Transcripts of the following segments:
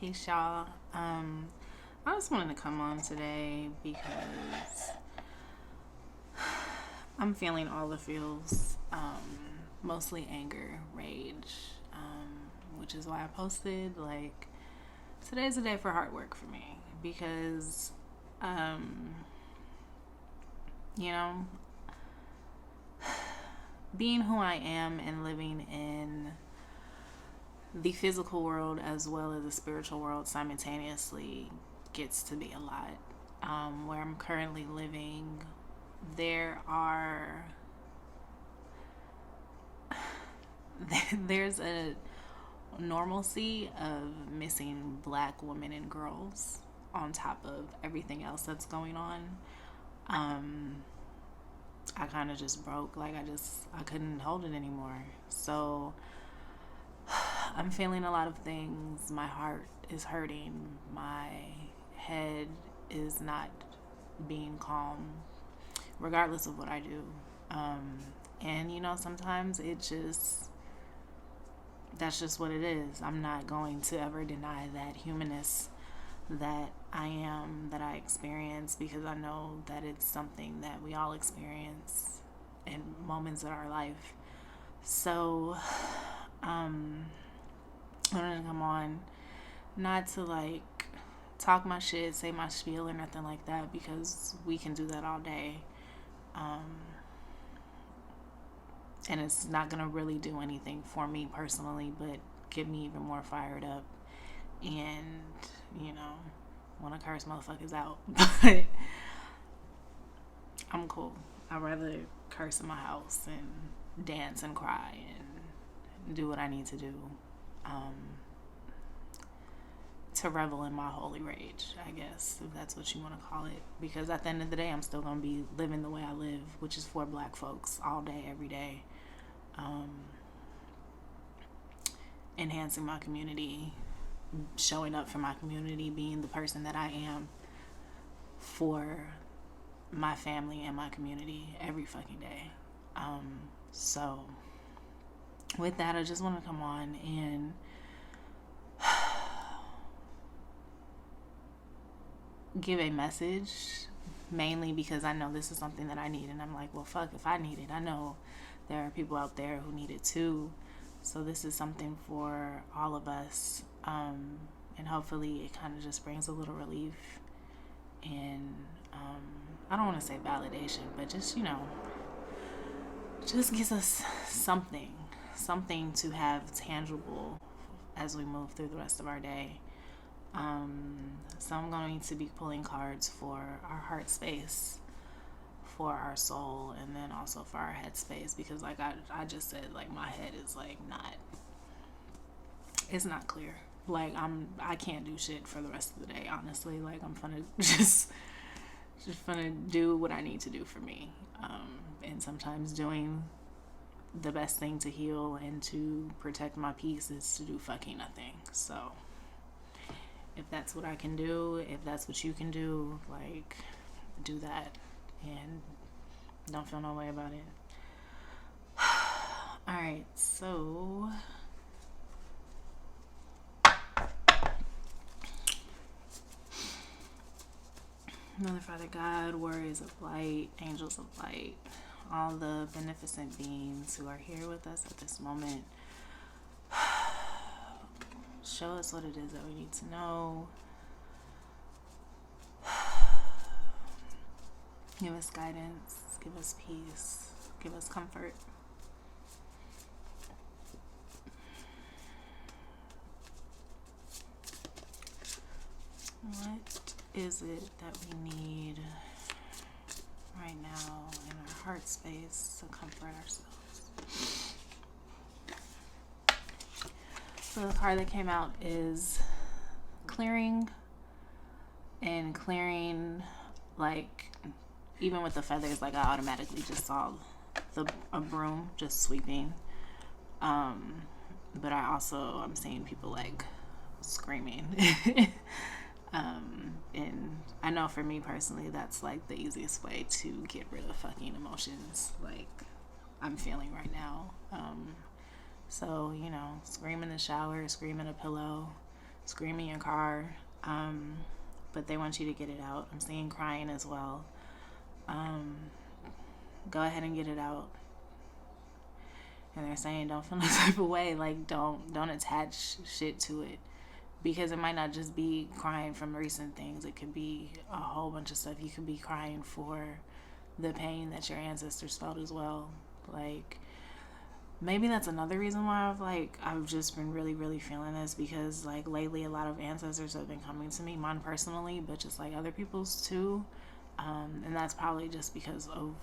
Peace, y'all. I just wanted to come on today because I'm feeling all the feels, mostly anger, rage, which is why I posted, like, today's a day for hard work for me because, um, you know, being who I am and living in the physical world as well as the spiritual world simultaneously gets to be a lot. Where I'm currently living, there are there's a normalcy of missing black women and girls on top of everything else that's going on. Um, I kind of just broke. Like I couldn't hold it anymore. So I'm feeling a lot of things. My heart is hurting. My head is not being calm, regardless of what I do. And sometimes that's just what it is. I'm not going to ever deny that humanness that I am, that I experience, because I know that it's something that we all experience in moments of our life. So, I wanted to come on, not to like talk my shit, say my spiel, or nothing like that, because we can do that all day. Um, and it's not gonna really do anything for me personally, but get me even more fired up and you know want to curse motherfuckers out. But I'm cool. I'd rather curse in my house and dance and cry and do what I need to do, um, to revel in my holy rage, I guess, if that's what you want to call it. Because at the end of the day, I'm still going to be living the way I live, which is for black folks all day, every day. Um, Enhancing my community, showing up for my community, being the person that I am for my family and my community every fucking day. So, with that, I just want to come on and give a message, mainly because I know this is something that I need, and I'm like, well, fuck, if I need it, I know there are people out there who need it too. So this is something for all of us, and hopefully it kind of just brings a little relief and I don't want to say validation, but just gives us something to have tangible as we move through the rest of our day. So I'm going to be pulling cards for our heart space, for our soul, and then also for our head space, because like I just said, like my head is like it's not clear. Like I can't do shit for the rest of the day, honestly. Like I'm gonna just gonna do what I need to do for me. And sometimes doing the best thing to heal and to protect my peace is to do fucking nothing. So if that's what I can do, if that's what you can do, like, do that and don't feel no way about it. Alright, so Mother, Father, God, warriors of light, angels of light, all the beneficent beings who are here with us at this moment, show us what it is that we need to know. Give us guidance, give us peace, give us comfort. What is it that we need right now in our heart space to comfort ourselves? So the card that came out is clearing, and clearing, like, even with the feathers, like I automatically just saw a broom just sweeping. But I'm seeing people like screaming. And I know for me personally, that's like the easiest way to get rid of fucking emotions like I'm feeling right now. So, scream in the shower, scream in a pillow, scream in your car. But they want you to get it out. I'm seeing crying as well. Go ahead and get it out. And they're saying don't feel no type of way. Like don't attach shit to it, because it might not just be crying from recent things. It could be a whole bunch of stuff. You could be crying for the pain that your ancestors felt as well. Like maybe that's another reason why I've just been really, really feeling this, because like lately a lot of ancestors have been coming to me, mine personally, but just like other people's too. And that's probably just because of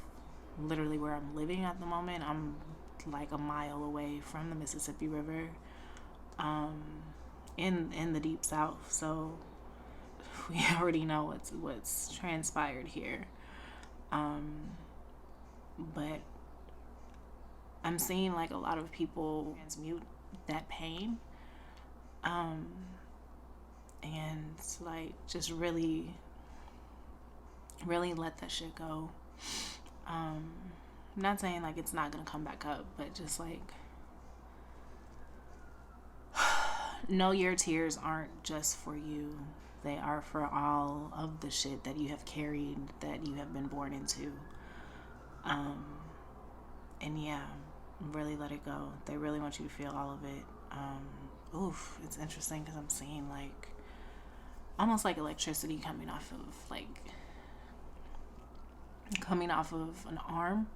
literally where I'm living at the moment. I'm like a mile away from the Mississippi River, in the deep south, so we already know what's transpired here. But I'm seeing like a lot of people transmute that pain, and like just really, really let that shit go. I'm not saying like it's not gonna come back up, but just like know your tears aren't just for you. They are for all of the shit that you have carried, that you have been born into. And yeah, really let it go. They really want you to feel all of it. It's interesting because I'm seeing like almost like electricity coming off of an arm.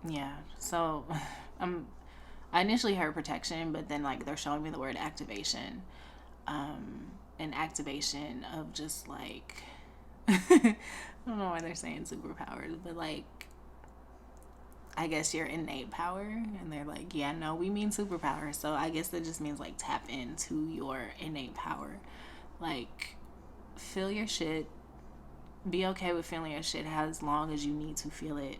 Yeah, so I initially heard protection, but then like they're showing me the word activation. An activation of just like I don't know why they're saying superpowers, but like I guess your innate power. And they're like, yeah, no, we mean superpower. So I guess that just means like tap into your innate power. Like feel your shit. Be okay with feeling your shit as long as you need to feel it.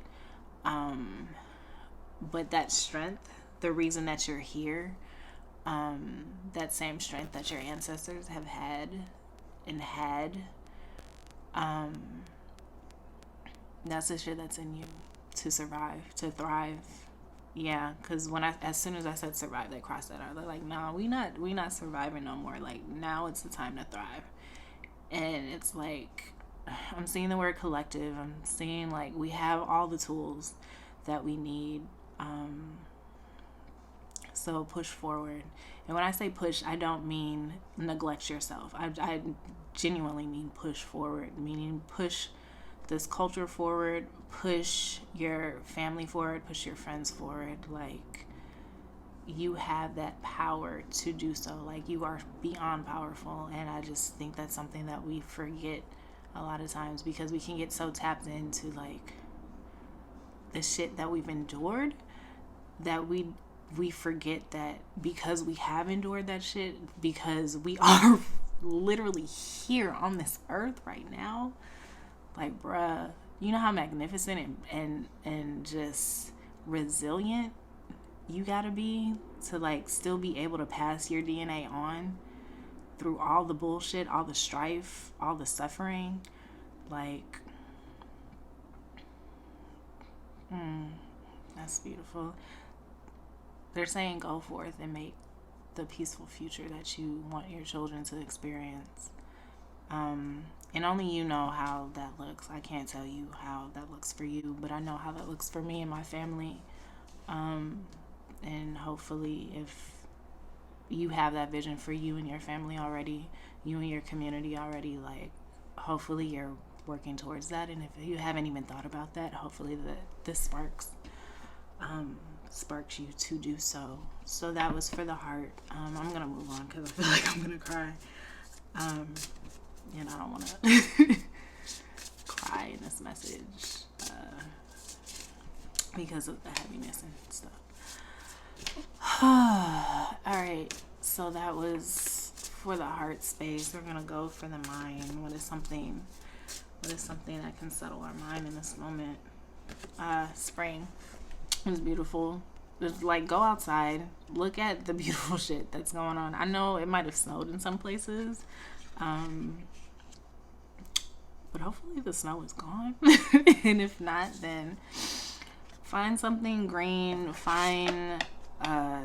But that strength, the reason that you're here, that same strength that your ancestors have had, that's the shit that's in you to survive, to thrive. Yeah, because as soon as I said survive, they crossed that out. They're like, nah, we not surviving no more. Like now it's the time to thrive. And it's like I'm seeing the word collective. I'm seeing like we have all the tools that we need. So push forward. And when I say push, I don't mean neglect yourself. I genuinely mean push forward, meaning push this culture forward, push your family forward, push your friends forward. Like you have that power to do so. Like you are beyond powerful. And I just think that's something that we forget a lot of times, because we can get so tapped into like the shit that we've endured that we forget that because we have endured that shit, because we are literally here on this earth right now, like bruh, you know how magnificent and just resilient you gotta be to like still be able to pass your DNA on through all the bullshit, all the strife, all the suffering. Like that's beautiful. They're saying go forth and make the peaceful future that you want your children to experience. And only you know how that looks. I can't tell you how that looks for you, but I know how that looks for me and my family. And hopefully if you have that vision for you and your family already, you and your community already, like hopefully you're working towards that. And if you haven't even thought about that, hopefully this sparks you to do so. So that was for the heart. I'm gonna move on because I feel like I'm gonna cry. I don't want to cry in this message because of the heaviness and stuff. All right, so that was for the heart space. We're gonna go for the mind. What is something that can settle our mind in this moment? Spring. It's beautiful. Just like go outside, look at the beautiful shit that's going on. I know it might have snowed in some places, but hopefully the snow is gone. And if not, then Find something green. Find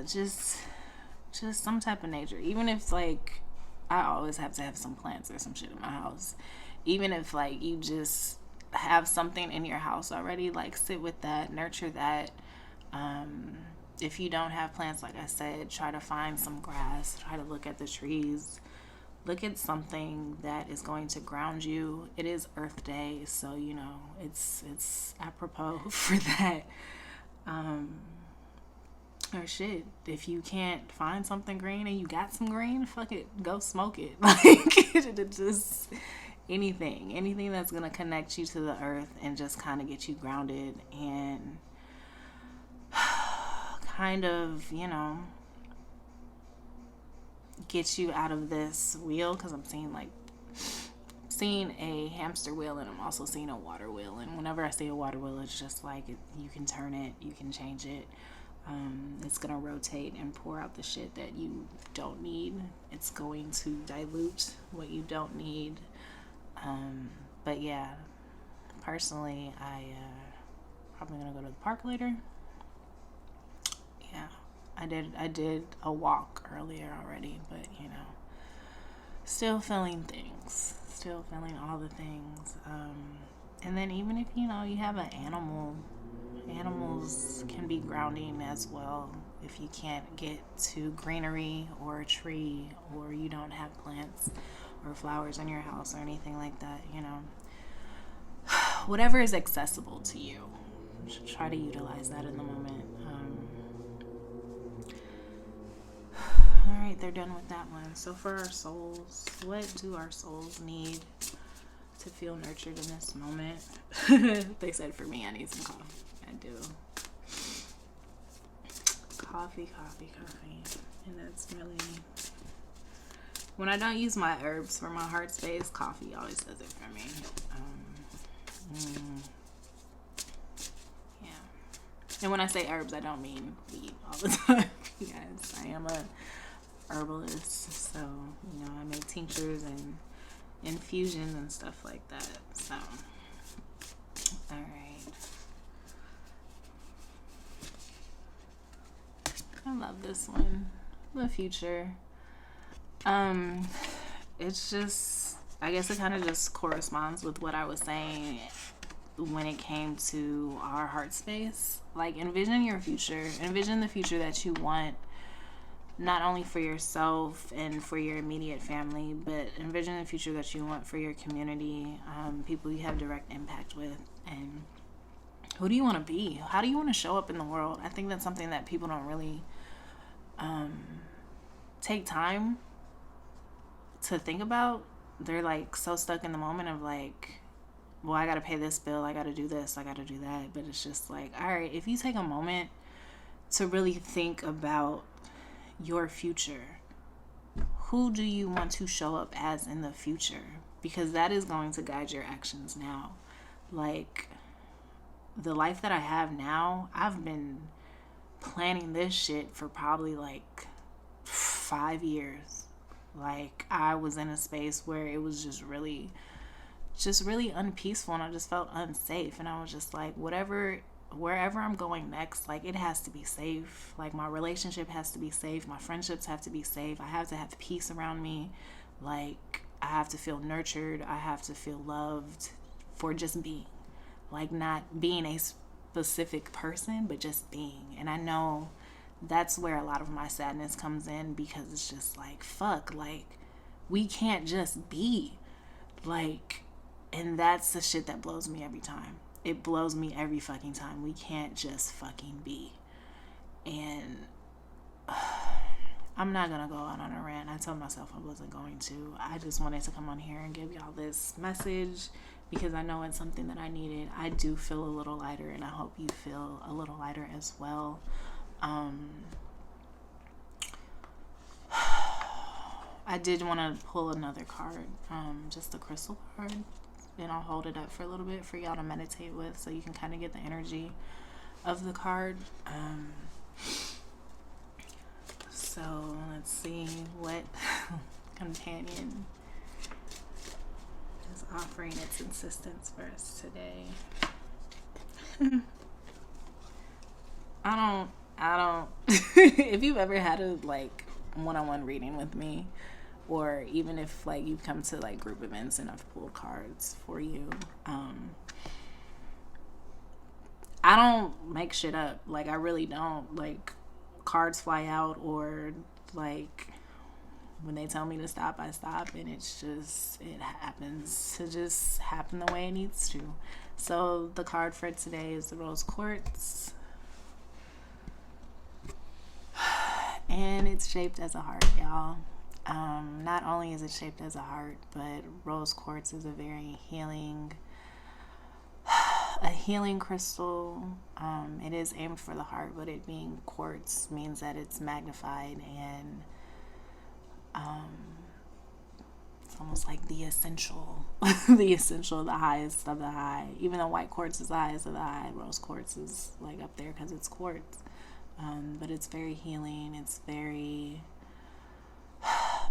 just some type of nature. Even if like I always have to have some plants or some shit in my house. Even if like you just have something in your house already, like sit with that, nurture that. If you don't have plants, like I said, try to find some grass, try to look at the trees, look at something that is going to ground you. It is Earth Day, so you know it's apropos for that. Or shit, if you can't find something green and you got some green, fuck it, go smoke it. Like just anything that's gonna connect you to the earth and just kind of get you grounded and kind of, you know, get you out of this wheel, because I'm seeing a hamster wheel and I'm also seeing a water wheel, and whenever I see a water wheel, it's just like you can turn it, you can change it. It's gonna rotate and pour out the shit that you don't need. It's going to dilute what you don't need. But yeah, personally, I probably gonna go to the park later. Yeah, I did a walk earlier already, but you know, still feeling things, still feeling all the things. And then even if you know you have an animal, animals can be grounding as well. If you can't get to greenery or a tree, or you don't have plants or flowers in your house or anything like that, you know, whatever is accessible to you, try to utilize that in the moment. All right, they're done with that one. So for our souls, what do our souls need to feel nurtured in this moment? They said for me, I need some coffee. I do. Coffee. And that's really, when I don't use my herbs for my heart space, coffee always does it for me. Yeah. And when I say herbs, I don't mean weed all the time. Yes, I am a herbalist, so you know, I make tinctures and infusions and stuff like that. So, all right. I love this one. The future. It's just, I guess it kind of just corresponds with what I was saying when it came to our heart space. Like, envision your future. Envision the future that you want, not only for yourself and for your immediate family, but envision the future that you want for your community, people you have direct impact with, and who do you want to be? How do you want to show up in the world? I think that's something that people don't really take time to think about. They're like so stuck in the moment of like, well, I gotta pay this bill, I gotta do this, I gotta do that. But it's just like, all right, if you take a moment to really think about your future, who do you want to show up as in the future? Because that is going to guide your actions now. Like, the life that I have now, I've been planning this shit for probably like 5 years. Like, I was in a space where it was just really unpeaceful, and I just felt unsafe, and I was just like, wherever I'm going next, like, it has to be safe. Like, my relationship has to be safe, my friendships have to be safe, I have to have peace around me. Like, I have to feel nurtured, I have to feel loved for just being. Like, not being a specific person, but just being. And I know that's where a lot of my sadness comes in, because it's just like, fuck, like, we can't just be. Like, and that's the shit that blows me every time. It blows me every fucking time. We can't just fucking be. And I'm not gonna go out on a rant. I told myself I wasn't going to. I just wanted to come on here and give y'all this message, because I know it's something that I needed. I do feel a little lighter, and I hope you feel a little lighter as well. I did want to pull another card, just a crystal card, and I'll hold it up for a little bit for y'all to meditate with, so you can kind of get the energy of the card. So let's see what companion is offering its insistence for us today. I don't. If you've ever had a like one-on-one reading with me, or even if like you've come to like group events and I've pulled cards for you, I don't make shit up. Like I really don't. Like cards fly out, or like when they tell me to stop, I stop, and it's just it happens to just happen the way it needs to. So the card for today is the rose quartz, and it's shaped as a heart, y'all. Not only is it shaped as a heart, but rose quartz is a healing crystal. It is aimed for the heart, but it being quartz means that it's magnified, and it's almost like the essential, the essential, the highest of the high. Even though white quartz is the highest of the high, rose quartz is like up there because it's quartz. But it's very healing. It's very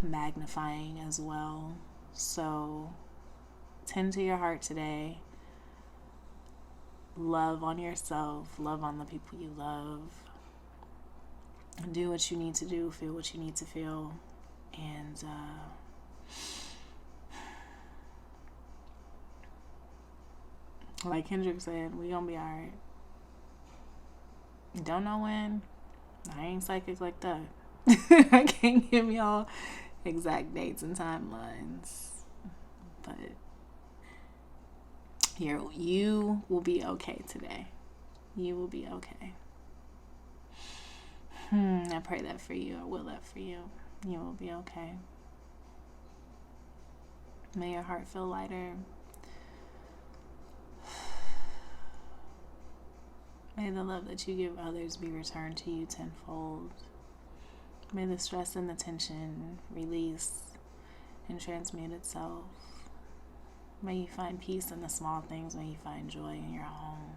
magnifying as well. So tend to your heart today. Love on yourself. Love on the people you love. Do what you need to do. Feel what you need to feel. And like Kendrick said, we gonna be alright. Don't know when. I ain't psychic like that. I can't give y'all exact dates and timelines. But you will be okay today. You will be okay. I pray that for you. I will that for you. You will be okay. May your heart feel lighter. May the love that you give others be returned to you tenfold. May the stress and the tension release and transmute itself. May you find peace in the small things. May you find joy in your home.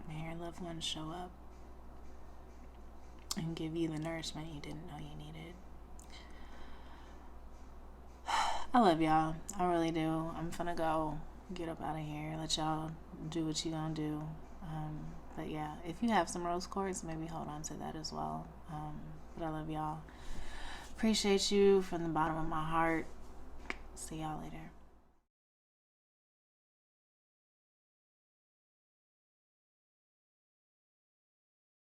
May your loved ones show up and give you the nourishment you didn't know you needed. I love y'all. I really do. I'm finna go get up out of here. Let y'all do what you gonna do. But yeah, if you have some rose quartz, maybe hold on to that as well. But I love y'all. Appreciate you from the bottom of my heart. See y'all later.